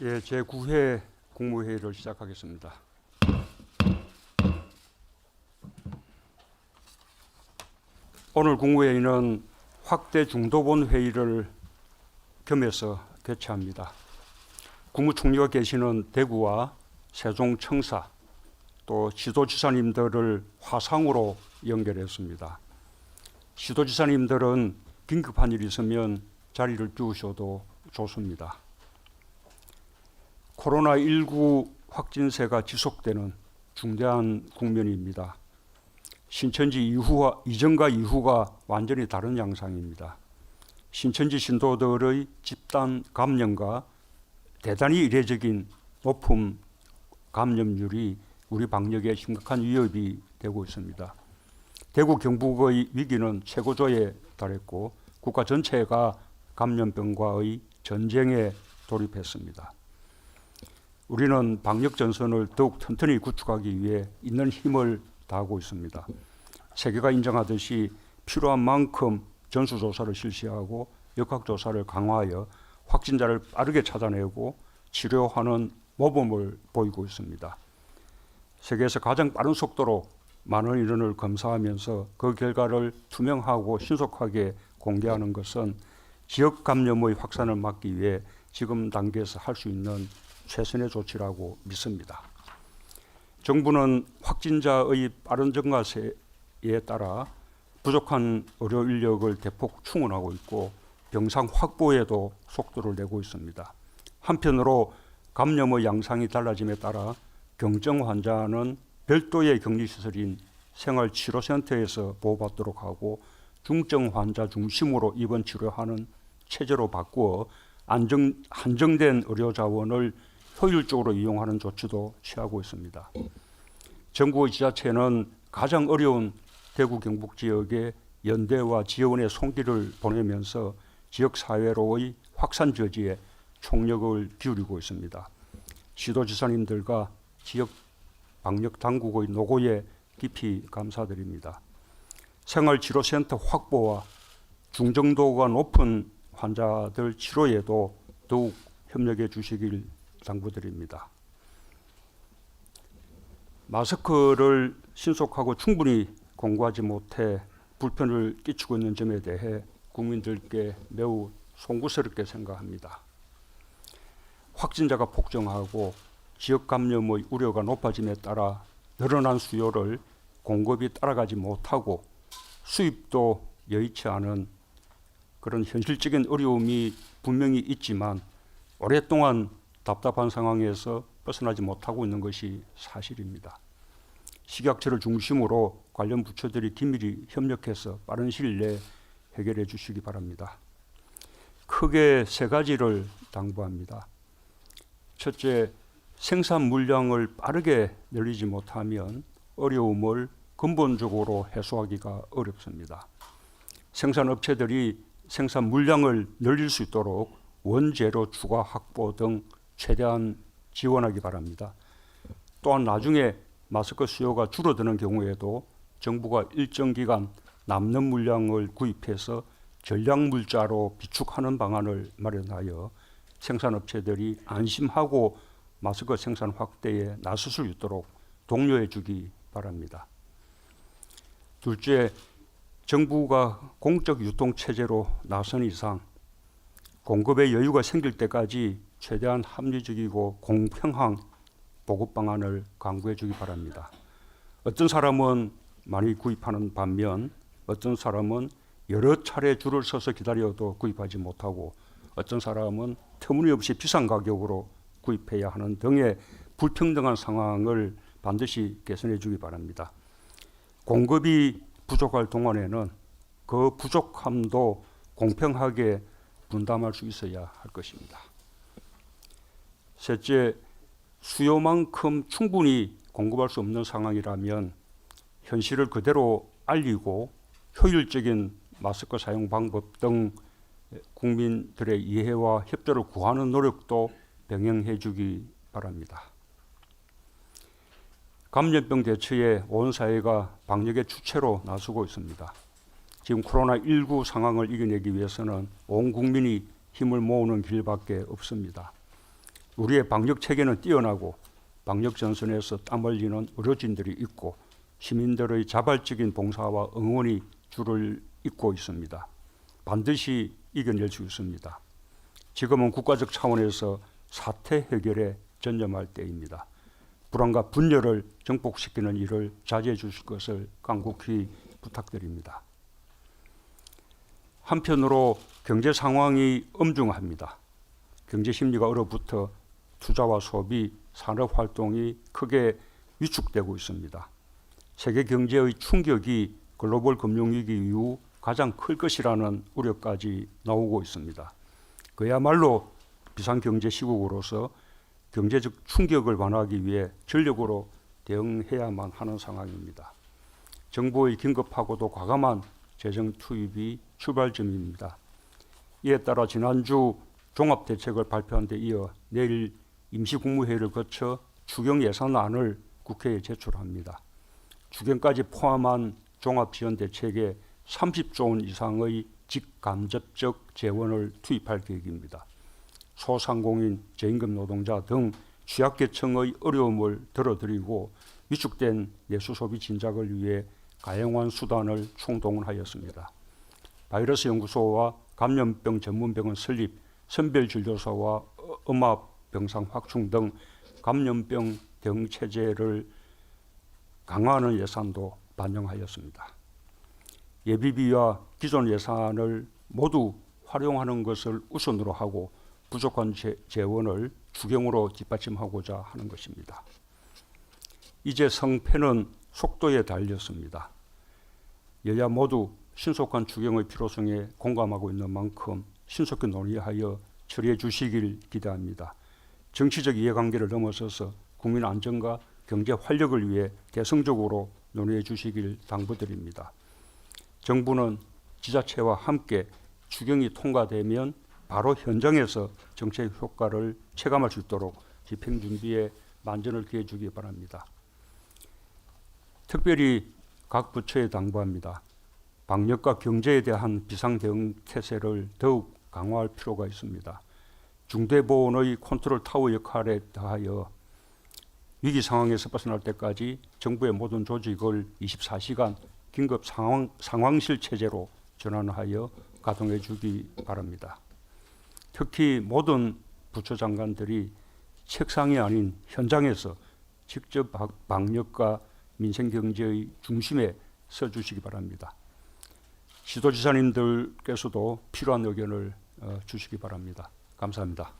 예, 제9회 국무회의를 시작하겠습니다. 오늘 국무회의는 확대 중도본 회의를 겸해서 개최합니다. 국무총리가 계시는 대구와 세종 청사 또 지도지사님들을 화상으로 연결했습니다. 지도지사님들은 긴급한 일이 있으면 자리를 비우셔도 좋습니다. 코로나19 확진세가 지속되는 중대한 국면입니다. 신천지 이전과 이후가 완전히 다른 양상입니다. 신천지 신도들의 집단 감염과 대단히 이례적인 높은 감염률이 우리 방역에 심각한 위협이 되고 있습니다. 대구 경북의 위기는 최고조에 달했고 국가 전체가 감염병과의 전쟁에 돌입했습니다. 우리는 방역 전선을 더욱 튼튼히 구축하기 위해 있는 힘을 다하고 있습니다. 세계가 인정하듯이 필요한 만큼 전수조사를 실시하고 역학조사를 강화하여 확진자를 빠르게 찾아내고 치료하는 모범을 보이고 있습니다. 세계에서 가장 빠른 속도로 많은 인원을 검사하면서 그 결과를 투명하고 신속하게 공개하는 것은 지역 감염의 확산을 막기 위해 지금 단계에서 할 수 있는 최선의 조치라고 믿습니다. 정부는 확진자의 빠른 증가세에 따라 부족한 의료 인력을 대폭 충원하고 있고 병상 확보에도 속도를 내고 있습니다. 한편으로 감염의 양상이 달라짐에 따라 경증 환자는 별도의 격리시설인 생활치료센터에서 보호받도록 하고 중증 환자 중심으로 입원 치료하는 체제로 바꾸어 한정된 의료 자원을 효율적으로 이용하는 조치도 취하고 있습니다. 정부의 지자체는 가장 어려운 대구 경북 지역에 연대와 지원의 손길을 보내면서 지역사회로의 확산 저지에 총력을 기울이고 있습니다. 지도지사님들과 지역 방역 당국의 노고에 깊이 감사드립니다. 생활치료센터 확보와 중증도가 높은 환자들 치료에도 더욱 협력해 주시길 당부드립니다. 마스크를 신속하고 충분히 공구하지 못해 불편을 끼치고 있는 점에 대해 국민들께 매우 송구스럽게 생각합니다. 확진자가 폭증하고 지역 감염의 우려가 높아짐에 따라 늘어난 수요를 공급이 따라가지 못하고 수입도 여의치 않은 그런 현실적인 어려움이 분명히 있지만 오랫동안 답답한 상황에서 벗어나지 못하고 있는 것이 사실입니다. 식약처를 중심으로 관련 부처들이 긴밀히 협력해서 빠른 시일 내에 해결해 주시기 바랍니다. 크게 세 가지를 당부합니다. 첫째, 생산 물량을 빠르게 늘리지 못하면 어려움을 근본적으로 해소하기가 어렵습니다. 생산업체들이 생산 물량을 늘릴 수 있도록 원재료 추가 확보 등 최대한 지원하기 바랍니다. 또한 나중에 마스크 수요가 줄어드는 경우에도 정부가 일정 기간 남는 물량을 구입해서 전략물자로 비축하는 방안을 마련하여 생산업체들이 안심하고 마스크 생산 확대에 나설 수 있도록 독려해 주기 바랍니다. 둘째, 정부가 공적 유통체제로 나선 이상 공급에 여유가 생길 때까지 최대한 합리적이고 공평한 보급 방안을 강구해 주기 바랍니다. 어떤 사람은 많이 구입하는 반면 어떤 사람은 여러 차례 줄을 서서 기다려도 구입하지 못하고 어떤 사람은 터무니없이 비싼 가격으로 구입해야 하는 등의 불평등한 상황을 반드시 개선해 주기 바랍니다. 공급이 부족할 동안에는 그 부족함도 공평하게 분담할 수 있어야 할 것입니다. 셋째, 수요만큼 충분히 공급할 수 없는 상황이라면 현실을 그대로 알리고 효율적인 마스크 사용 방법 등 국민들의 이해와 협조를 구하는 노력도 병행해 주기 바랍니다. 감염병 대처에 온 사회가 방역의 주체로 나서고 있습니다. 지금 코로나19 상황을 이겨내기 위해서는 온 국민이 힘을 모으는 길밖에 없습니다. 우리의 방역 체계는 뛰어나고 방역 전선에서 땀 흘리는 의료진들이 있고 시민들의 자발적인 봉사와 응원이 줄을 잇고 있습니다. 반드시 이겨낼 수 있습니다. 지금은 국가적 차원에서 사태 해결에 전념할 때입니다. 불안과 분열을 정복시키는 일을 자제해 주실 것을 간곡히 부탁드립니다. 한편으로 경제 상황이 엄중합니다. 경제 심리가 얼어붙어 투자와 소비, 산업 활동이 크게 위축되고 있습니다. 세계 경제의 충격이 글로벌 금융위기 이후 가장 클 것이라는 우려까지 나오고 있습니다. 그야말로 비상경제 시국으로서 경제적 충격을 완화하기 위해 전력으로 대응해야만 하는 상황입니다. 정부의 긴급하고도 과감한 재정 투입이 출발점입니다. 이에 따라 지난주 종합대책을 발표한 데 이어 내일 임시국무회의를 거쳐 추경 예산안을 국회에 제출합니다. 추경까지 포함한 종합지원대책에 30조 원 이상의 직간접적 재원을 투입할 계획입니다. 소상공인, 저임금 노동자 등 취약계층의 어려움을 덜어드리고 위축된 내수소비 진작을 위해 가용한 수단을 총동원하였습니다. 바이러스 연구소와 감염병 전문병원 설립, 선별진료소와 음압병상 확충 등 감염병 대응 체제를 강화하는 예산도 반영하였습니다. 예비비와 기존 예산을 모두 활용하는 것을 우선으로 하고 부족한 재원을 추경으로 뒷받침하고자 하는 것입니다. 이제 성패는 속도에 달렸습니다. 여야 모두 신속한 추경의 필요성에 공감하고 있는 만큼 신속히 논의하여 처리해 주시길 기대합니다. 정치적 이해관계를 넘어서서 국민 안전과 경제 활력을 위해 대승적으로 논의해 주시길 당부드립니다. 정부는 지자체와 함께 추경이 통과되면 바로 현장에서 정책 효과를 체감할 수 있도록 집행 준비에 만전을 기해 주기 바랍니다. 특별히 각 부처에 당부합니다. 방역과 경제에 대한 비상대응 태세를 더욱 강화할 필요가 있습니다. 중대보건의 컨트롤 타워 역할에 더하여 위기 상황에서 벗어날 때까지 정부의 모든 조직을 24시간 긴급 상황실 체제로 전환하여 가동해 주기 바랍니다. 특히 모든 부처 장관들이 책상이 아닌 현장에서 직접 방역과 민생경제의 중심에 서주시기 바랍니다. 지도지사님들께서도 필요한 의견을 주시기 바랍니다. 감사합니다.